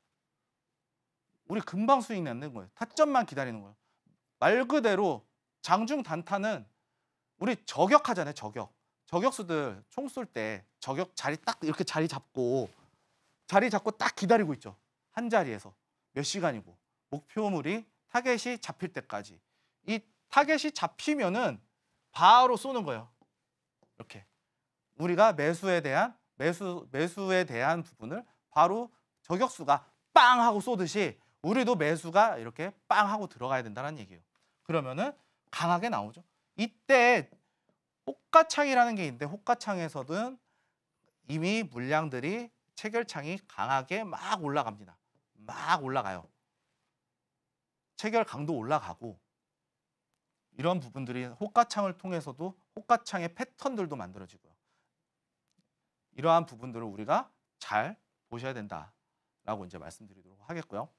우리 금방 수익 내는 거예요. 타점만 기다리는 거예요. 말 그대로 장중 단타는 우리 저격하잖아요. 저격수들 총 쏠 때 저격 자리 딱 이렇게 자리 잡고 딱 기다리고 있죠. 한 자리에서 몇 시간이고 목표물이 타겟이 잡힐 때까지. 이 타겟이 잡히면은 바로 쏘는 거예요. 이렇게 우리가 매수에 대한 부분을 바로 저격수가 빵 하고 쏘듯이 우리도 매수가 이렇게 빵 하고 들어가야 된다는 얘기예요. 그러면은 강하게 나오죠. 이때 호가창이라는 게 있는데 호가창에서는 이미 물량들이 체결창이 강하게 막 올라갑니다. 막 올라가요. 체결 강도 올라가고 이런 부분들이 호가창을 통해서도 호가창의 패턴들도 만들어지고요. 이러한 부분들을 우리가 잘 보셔야 된다라고 이제 말씀드리도록 하겠고요.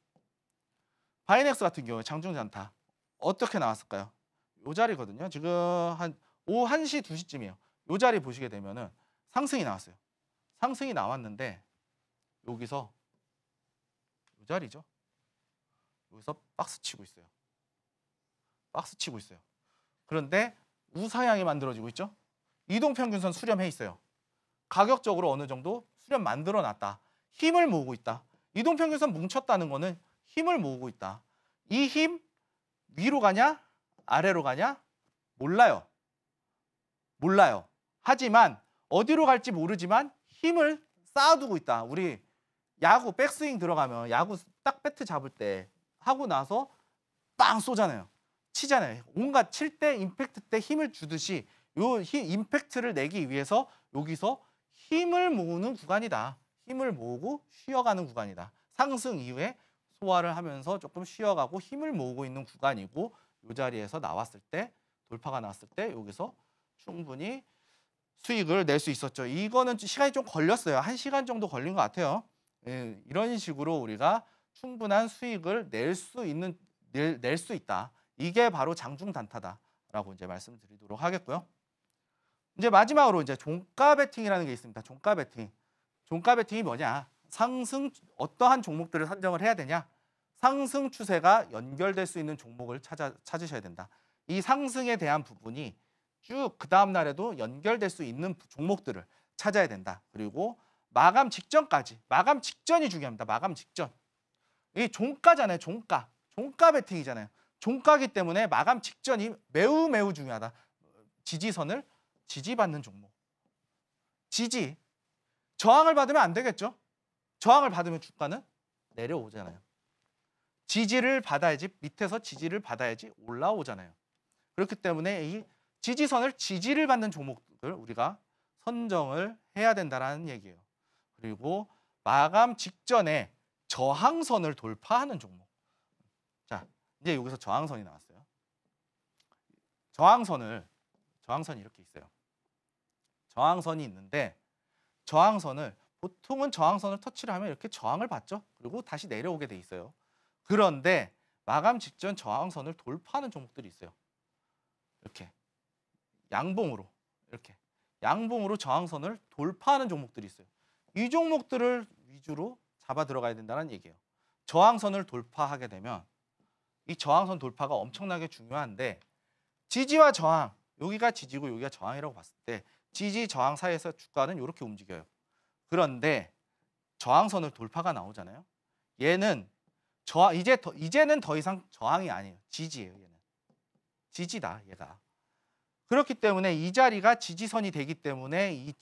바이넥스 같은 경우에 장중 단타 어떻게 나왔을까요? 요 자리거든요. 지금 한 오후 1시, 2시쯤이에요. 요 자리 보시게 되면은 상승이 나왔어요. 상승이 나왔는데 여기서 요 자리죠. 여기서 박스 치고 있어요. 박스 치고 있어요. 그런데 우상향이 만들어지고 있죠. 이동평균선 수렴해 있어요. 가격적으로 어느 정도 수렴 만들어 놨다. 힘을 모으고 있다. 이동평균선 뭉쳤다는 거는 힘을 모으고 있다. 이 힘 위로 가냐 아래로 가냐 몰라요. 하지만 어디로 갈지 모르지만 힘을 쌓아두고 있다. 우리 야구 백스윙 들어가면 야구 딱 배트 잡을 때 하고 나서 빵 쏘잖아요. 치잖아요. 온갖 칠 때 임팩트 때 힘을 주듯이 요 임팩트를 내기 위해서 여기서 힘을 모으는 구간이다. 힘을 모으고 쉬어가는 구간이다. 상승 이후에 소화를 하면서 조금 쉬어가고 힘을 모으고 있는 구간이고 이 자리에서 나왔을 때 돌파가 나왔을 때 여기서 충분히 수익을 낼 수 있었죠. 이거는 시간이 좀 걸렸어요. 1시간 정도 걸린 것 같아요. 예, 이런 식으로 우리가 충분한 수익을 낼 수 있다. 이게 바로 장중 단타다라고 이제 말씀드리도록 하겠고요. 이제 마지막으로 이제 종가 베팅이라는 게 있습니다. 종가 베팅. 종가 베팅이 뭐냐? 어떠한 종목들을 선정을 해야 되냐? 상승 추세가 연결될 수 있는 종목을 찾으셔야 된다. 이 상승에 대한 부분이 쭉 그 다음 날에도 연결될 수 있는 종목들을 찾아야 된다. 그리고 마감 직전까지. 마감 직전이 중요합니다. 마감 직전. 이 종가잖아요. 종가. 종가 베팅이잖아요. 종가기 때문에 마감 직전이 매우 매우 중요하다. 지지선을 지지받는 종목. 지지. 저항을 받으면 안 되겠죠. 저항을 받으면 주가는 내려오잖아요. 지지를 받아야지, 밑에서 지지를 받아야지 올라오잖아요. 그렇기 때문에 이 지지선을 지지를 받는 종목들 우리가 선정을 해야 된다는 얘기예요. 그리고 마감 직전에 저항선을 돌파하는 종목. 자, 이제 여기서 저항선이 나왔어요. 저항선이 이렇게 있어요. 저항선이 있는데 저항선을 보통은 저항선을 터치를 하면 이렇게 저항을 받죠. 그리고 다시 내려오게 돼 있어요. 그런데 마감 직전 저항선을 돌파하는 종목들이 있어요. 이렇게 양봉으로 이렇게 양봉으로 저항선을 돌파하는 종목들이 있어요. 이 종목들을 위주로 잡아 들어가야 된다는 얘기예요. 저항선을 돌파하게 되면 이 저항선 돌파가 엄청나게 중요한데 지지와 저항, 여기가 지지고 여기가 저항이라고 봤을 때 지지 저항 사이에서 주가는 이렇게 움직여요. 그런데 저항선을 돌파가 나오잖아요. 얘는 이제는 더 이상 저항이 아니에요. 지지예요. 얘는 지지다. 얘가. 그렇기 때문에 이 자리가 지지선이 되기 때문에 이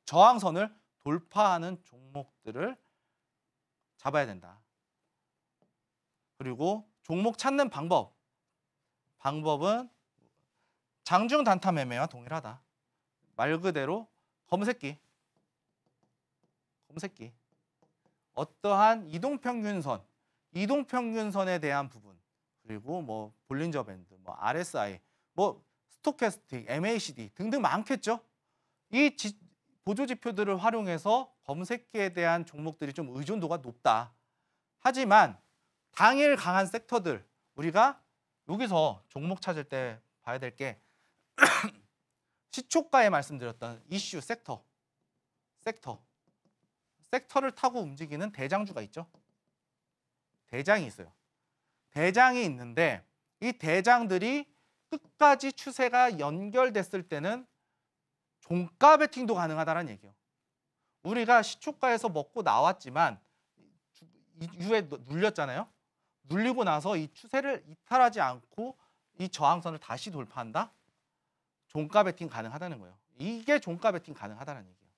저항선을 돌파하는 종목들을 잡아야 된다. 그리고 종목 찾는 방법은 장중 단타 매매와 동일하다. 말 그대로 검색기. 어떠한 이동평균선에 대한 부분, 그리고 뭐 볼린저 밴드, 뭐 RSI, 뭐 스토캐스틱, MACD 등등 많겠죠. 이 보조 지표들을 활용해서 검색기에 대한 종목들이 좀 의존도가 높다. 하지만 당일 강한 섹터들, 우리가 여기서 종목 찾을 때 봐야 될 게 시초가에 말씀드렸던 이슈 섹터를 타고 움직이는 대장주가 있죠. 대장이 있어요. 대장이 있는데 이 대장들이 끝까지 추세가 연결됐을 때는 종가 베팅도 가능하다는 얘기예요. 우리가 시초가에서 먹고 나왔지만 이후에 눌렸잖아요. 눌리고 나서 이 추세를 이탈하지 않고 이 저항선을 다시 돌파한다? 종가 베팅 가능하다는 거예요. 이게 종가 베팅 가능하다는 얘기예요.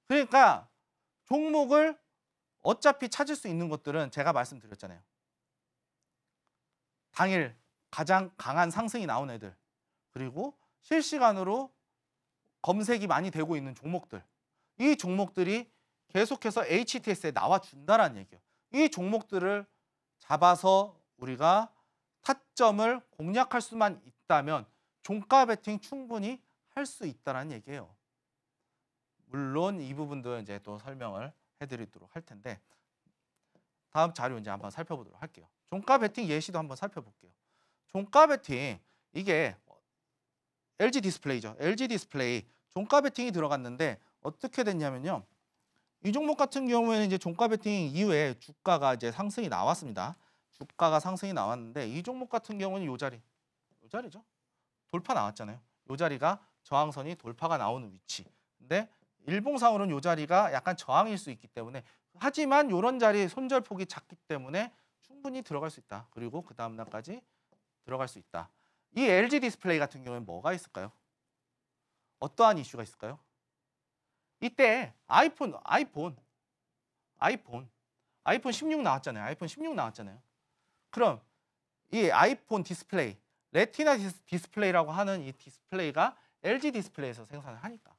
그러니까 종목을 어차피 찾을 수 있는 것들은 제가 말씀드렸잖아요. 당일 가장 강한 상승이 나온 애들, 그리고 실시간으로 검색이 많이 되고 있는 종목들, 이 종목들이 계속해서 HTS에 나와준다는 얘기예요. 이 종목들을 잡아서 우리가 타점을 공략할 수만 있다면 종가 베팅 충분히 할 수 있다는 얘기예요. 물론 이 부분도 이제 또 설명을 해드리도록 할 텐데 다음 자료 이제 한번 살펴보도록 할게요. 종가 베팅 예시도 한번 살펴볼게요. 종가 베팅 이게 LG 디스플레이죠. LG 디스플레이 종가 베팅이 들어갔는데 어떻게 됐냐면요. 이 종목 같은 경우에는 이제 종가 베팅 이후에 주가가 이제 상승이 나왔습니다. 주가가 상승이 나왔는데 이 종목 같은 경우는 요 자리죠. 돌파 나왔잖아요. 요 자리가 저항선이 돌파가 나오는 위치. 근데 일봉상으로는 요 자리가 약간 저항일 수 있기 때문에, 하지만 요런 자리 손절폭이 작기 때문에 충분히 들어갈 수 있다. 그리고 그 다음 날까지 들어갈 수 있다. 이 LG 디스플레이 같은 경우에는 뭐가 있을까요? 어떠한 이슈가 있을까요? 이때 아이폰 16 나왔잖아요. 아이폰 16 나왔잖아요. 그럼 이 아이폰 디스플레이, 레티나 디스플레이라고 하는 이 디스플레이가 LG 디스플레이에서 생산을 하니까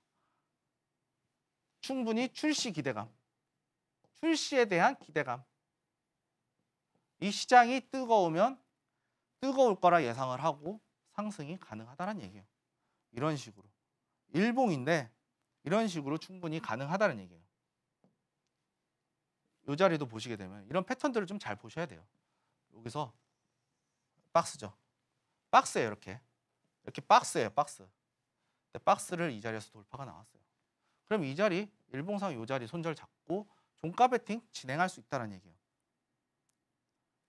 충분히 출시에 대한 기대감, 이 시장이 뜨거우면 뜨거울 거라 예상을 하고 상승이 가능하다는 얘기예요. 이런 식으로 일봉인데 이런 식으로 충분히 가능하다는 얘기예요. 이 자리도 보시게 되면 이런 패턴들을 좀 잘 보셔야 돼요. 여기서 박스죠. 박스예요. 이렇게 박스예요. 박스. 근데 박스를 이 자리에서 돌파가 나왔어요. 그럼 이 자리 일봉상 이 자리 손절 잡고 종가 베팅 진행할 수 있다는 얘기예요.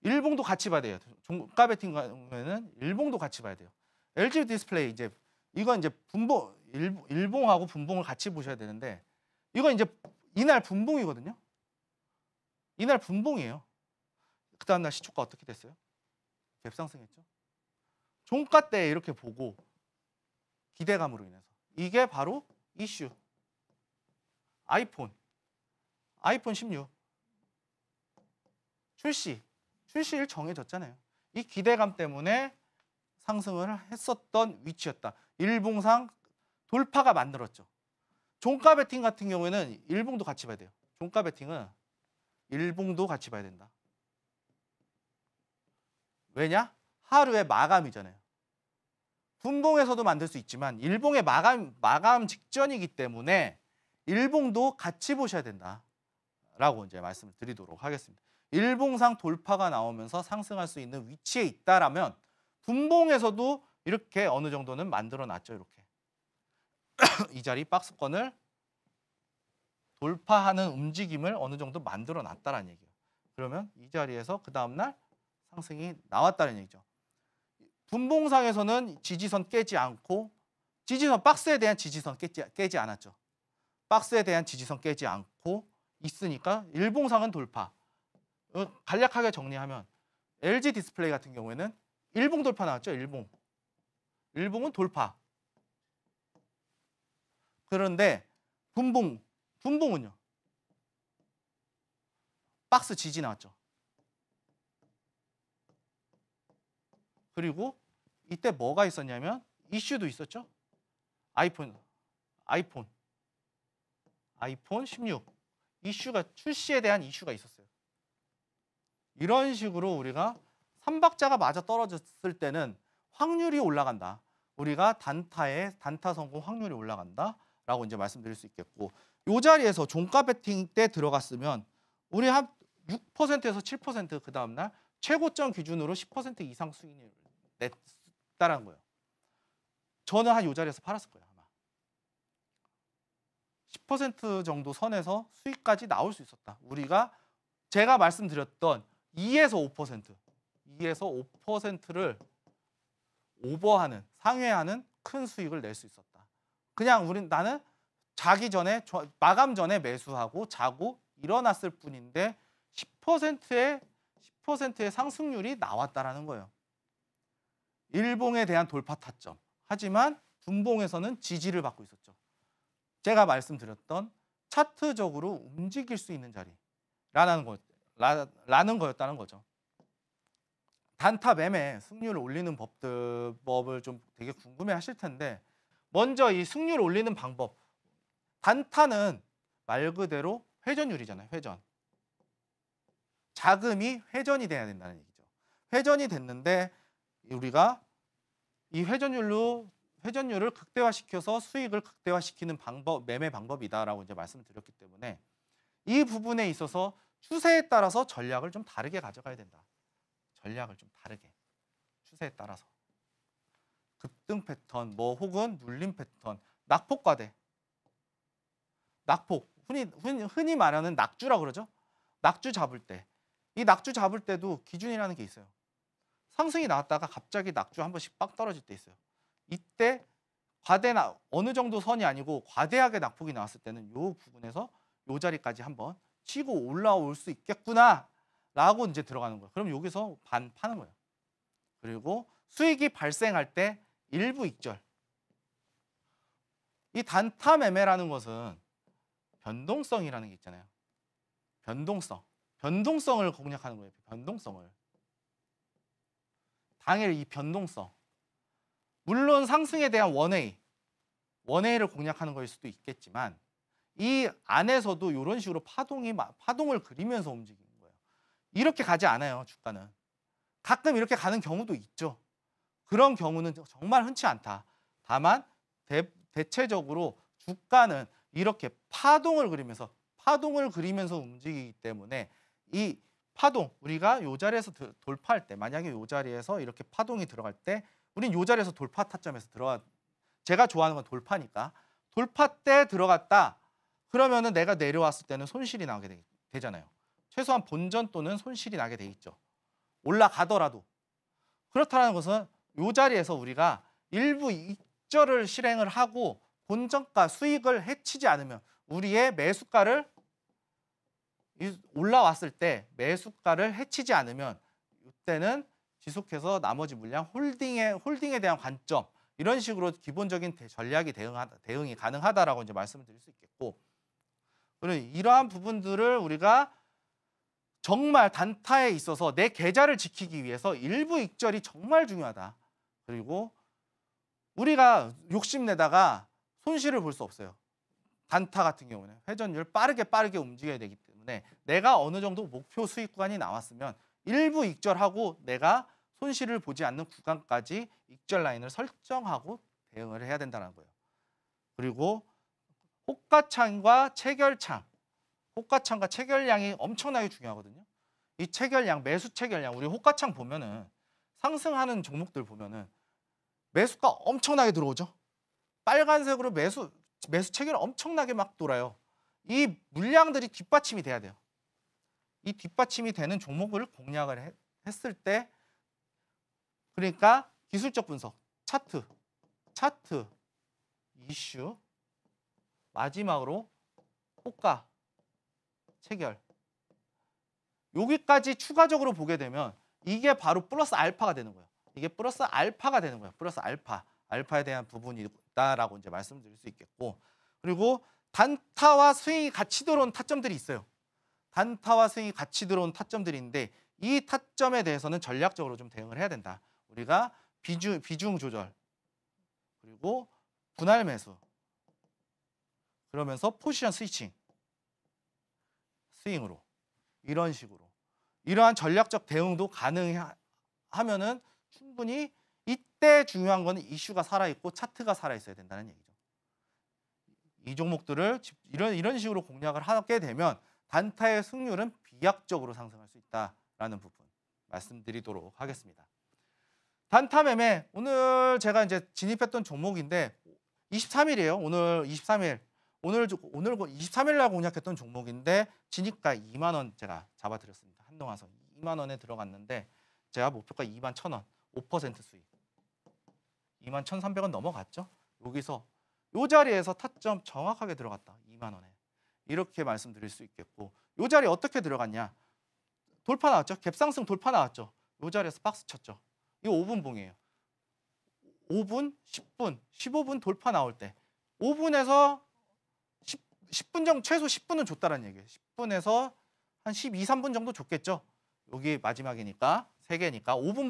일봉도 같이 봐야 돼요. 종가 베팅 경우에는 일봉도 같이 봐야 돼요. LG 디스플레이 이건 이제 분봉 일봉하고 분봉을 같이 보셔야 되는데 이건 이제 이날 분봉이거든요. 이날 분봉이에요. 그 다음날 시초가 어떻게 됐어요? 갭상승했죠. 종가 때 이렇게 보고 기대감으로 인해서 이게 바로 이슈. 아이폰 16 출시일 정해졌잖아요. 이 기대감 때문에 상승을 했었던 위치였다. 일봉상 돌파가 만들었죠. 종가 베팅 같은 경우에는 일봉도 같이 봐야 돼요. 종가 베팅은 일봉도 같이 봐야 된다. 왜냐? 하루의 마감이잖아요. 분봉에서도 만들 수 있지만 일봉의 마감 직전이기 때문에 일봉도 같이 보셔야 된다라고 이제 말씀을 드리도록 하겠습니다. 일봉상 돌파가 나오면서 상승할 수 있는 위치에 있다라면 분봉에서도 이렇게 어느 정도는 만들어 놨죠. 이렇게 이 자리 박스권을 돌파하는 움직임을 어느 정도 만들어 놨다라는 얘기예요. 그러면 이 자리에서 그 다음날 상승이 나왔다는 얘기죠. 분봉상에서는 지지선 깨지 않고 박스에 대한 지지선 깨지 않았죠. 박스에 대한 지지선 깨지 않고 있으니까 일봉상은 돌파. 간략하게 정리하면 LG 디스플레이 같은 경우에는 일봉 돌파 나왔죠. 일봉은 돌파. 그런데 분봉은요. 박스 지지 나왔죠. 그리고 이때 뭐가 있었냐면 이슈도 있었죠. 아이폰 16 이슈가 출시에 대한 이슈가 있었어요. 이런 식으로 우리가 삼박자가 맞아 떨어졌을 때는 확률이 올라간다. 우리가 단타 성공 확률이 올라간다라고 이제 말씀드릴 수 있겠고, 이 자리에서 종가 베팅 때 들어갔으면 우리 한 6%에서 7% 그 다음 날 최고점 기준으로 10% 이상 수익을 냈다라는 거예요. 저는 한 이 자리에서 팔았을 거예요. 아마 10% 정도 선에서 수익까지 나올 수 있었다. 제가 말씀드렸던 2에서 5%를 오버하는, 상회하는 큰 수익을 낼 수 있었다. 그냥 나는 마감 전에 매수하고 자고 일어났을 뿐인데 10%의 상승률이 나왔다라는 거예요. 일봉에 대한 돌파 타점. 하지만 분봉에서는 지지를 받고 있었죠. 제가 말씀드렸던 차트적으로 움직일 수 있는 자리라는 거였다는 거죠. 단타 매매 승률을 올리는 법을 좀 되게 궁금해 하실 텐데, 먼저 이 승률을 올리는 방법. 단타는 말 그대로 회전율이잖아요. 회전. 자금이 회전이 돼야 된다는 얘기죠. 회전이 됐는데 우리가 이 회전율을 극대화시켜서 수익을 극대화시키는 매매 방법이다라고 이제 말씀을 드렸기 때문에 이 부분에 있어서 추세에 따라서 전략을 좀 다르게 가져가야 된다. 전략을 좀 다르게. 추세에 따라서. 급등 패턴, 혹은 눌림 패턴, 낙폭과대. 낙폭. 흔히 말하는 낙주라고 그러죠. 낙주 잡을 때. 이 낙주 잡을 때도 기준이라는 게 있어요. 상승이 나왔다가 갑자기 낙주 한 번씩 빡 떨어질 때 있어요. 이때 어느 정도 선이 아니고 과대하게 낙폭이 나왔을 때는 이 부분에서 이 자리까지 한번 치고 올라올 수 있겠구나 라고 이제 들어가는 거예요. 그럼 여기서 파는 거예요. 그리고 수익이 발생할 때 일부 익절. 이 단타 매매라는 것은 변동성이라는 게 있잖아요. 변동성을 공략하는 거예요. 변동성을. 당일 이 변동성. 물론 상승에 대한 원웨이를 공략하는 거일 수도 있겠지만 이 안에서도 이런 식으로 파동을 그리면서 움직이는 거예요. 이렇게 가지 않아요. 주가는. 가끔 이렇게 가는 경우도 있죠. 그런 경우는 정말 흔치 않다. 다만 대체적으로 주가는 이렇게 파동을 그리면서 움직이기 때문에 이 파동, 우리가 이 자리에서 돌파할 때, 만약에 이 자리에서 이렇게 파동이 들어갈 때 우린 이 자리에서 돌파 타점에서 제가 좋아하는 건 돌파니까 돌파 때 들어갔다. 그러면은 내가 내려왔을 때는 손실이 나게 되잖아요. 최소한 본전 또는 손실이 나게 돼 있죠. 올라가더라도. 그렇다는 것은 이 자리에서 우리가 일부 익절을 실행을 하고 본전가 수익을 해치지 않으면 우리의 매수가를 올라왔을 때 매수가를 해치지 않으면 이때는 지속해서 나머지 물량 홀딩에 대한 관점 이런 식으로 기본적인 전략이 대응이 가능하다라고 이제 말씀을 드릴 수 있겠고 그리고 이러한 부분들을 우리가 정말 단타에 있어서 내 계좌를 지키기 위해서 일부 익절이 정말 중요하다. 그리고 우리가 욕심내다가 손실을 볼 수 없어요. 단타 같은 경우는 회전율 빠르게 움직여야 되기 때문에 내가 어느 정도 목표 수익 구간이 나왔으면 일부 익절하고 내가 손실을 보지 않는 구간까지 익절 라인을 설정하고 대응을 해야 된다는 거예요. 그리고 호가창과 체결창, 호가창과 체결량이 엄청나게 중요하거든요. 이 체결량, 매수 체결량, 우리 호가창 보면은 상승하는 종목들 보면은 매수가 엄청나게 들어오죠. 빨간색으로 매수 체결 엄청나게 막 돌아요. 이 물량들이 뒷받침이 돼야 돼요. 이 뒷받침이 되는 종목을 공략을 했을 때 그러니까 기술적 분석, 차트, 이슈, 마지막으로 호가, 체결. 여기까지 추가적으로 보게 되면 이게 바로 플러스 알파가 되는 거예요. 이게 플러스 알파가 되는 거예요. 플러스 알파에 대한 부분이 있다라고 이제 말씀드릴 수 있겠고 그리고 단타와 스윙이 같이 들어온 타점들이 있어요. 단타와 스윙이 같이 들어온 타점들인데 이 타점에 대해서는 전략적으로 좀 대응을 해야 된다. 우리가 비중 조절 그리고 분할 매수 그러면서 포지션 스윙으로 이런 식으로 이러한 전략적 대응도 가능하면은 충분히 이때 중요한 거는 이슈가 살아있고 차트가 살아있어야 된다는 얘기죠. 이 종목들을 이런 식으로 공략을 하게 되면 단타의 승률은 비약적으로 상승할 수 있다라는 부분 말씀드리도록 하겠습니다. 단타 매매 오늘 제가 이제 진입했던 종목인데 23일이에요. 오늘 23일. 오늘 23일 날 공략했던 종목인데 진입가 2만 원 제가 잡아드렸습니다. 한동안선 2만 원에 들어갔는데 제가 목표가 2만 1,000원, 5% 수익. 2만 1,300원 넘어갔죠. 여기서 이 자리에서 타점 정확하게 들어갔다. 2만 원에. 이렇게 말씀드릴 수 있겠고 이 자리에 어떻게 들어갔냐. 돌파 나왔죠. 갭상승 돌파 나왔죠. 이 자리에서 박스 쳤죠. 이거 5분 봉이에요. 5분, 10분, 15분 돌파 나올 때 5분에서 10분 정도 최소 10분은 줬다는 얘기예요. 10분에서 한 12, 3분 정도 줬겠죠. 여기 마지막이니까 3개니까 5분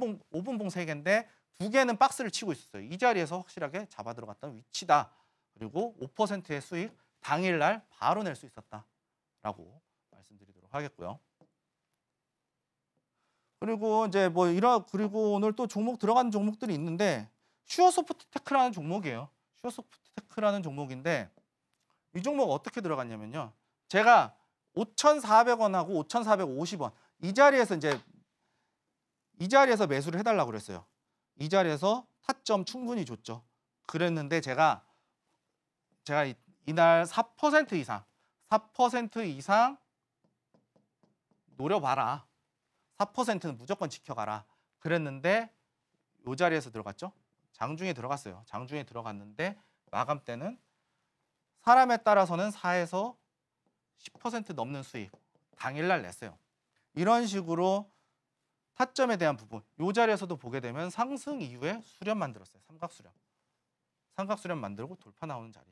봉 3개인데 2개는 박스를 치고 있었어요. 이 자리에서 확실하게 잡아 들어갔던 위치다. 그리고 5%의 수익 당일날 바로 낼 수 있었다라고 말씀드리도록 하겠고요. 그리고 이제 그리고 오늘 또 종목 들어가는 종목들이 있는데 슈어소프트테크라는 종목이에요. 슈어소프트테크라는 종목인데 이 종목 어떻게 들어갔냐면요. 제가 5,400원하고 5,450원 이 자리에서 매수를 해달라고 그랬어요. 이 자리에서 타점 충분히 줬죠. 그랬는데 제가 이날 4% 이상 노려봐라. 4%는 무조건 지켜가라. 그랬는데 이 자리에서 들어갔죠. 장중에 들어갔어요. 장중에 들어갔는데 마감 때는 사람에 따라서는 4에서 10% 넘는 수익 당일날 냈어요. 이런 식으로 타점에 대한 부분 이 자리에서도 보게 되면 상승 이후에 수렴 만들었어요. 삼각수렴 만들고 돌파 나오는 자리.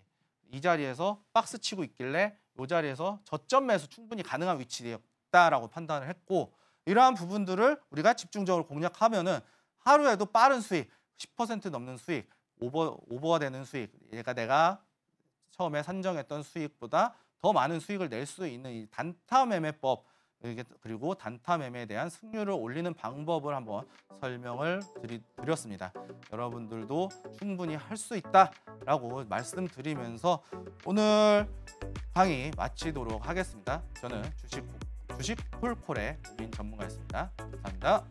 이 자리에서 박스 치고 있길래 이 자리에서 저점 매수 충분히 가능한 위치였다라고 판단을 했고 이러한 부분들을 우리가 집중적으로 공략하면은 하루에도 빠른 수익 10% 넘는 수익 오버가 되는 수익 그러니까 내가 처음에 산정했던 수익보다 더 많은 수익을 낼 수 있는 이 단타 매매법 그리고 단타 매매에 대한 승률을 올리는 방법을 한번 설명을 드렸습니다. 여러분들도 충분히 할 수 있다라고 말씀드리면서 오늘 강의 마치도록 하겠습니다. 저는 주식 콜콜의 우빈 전문가였습니다. 감사합니다.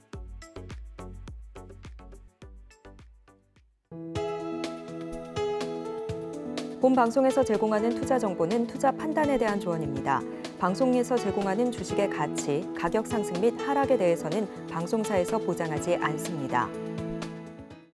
본 방송에서 제공하는 투자 정보는 투자 판단에 대한 조언입니다. 방송에서 제공하는 주식의 가치, 가격 상승 및 하락에 대해서는 방송사에서 보장하지 않습니다.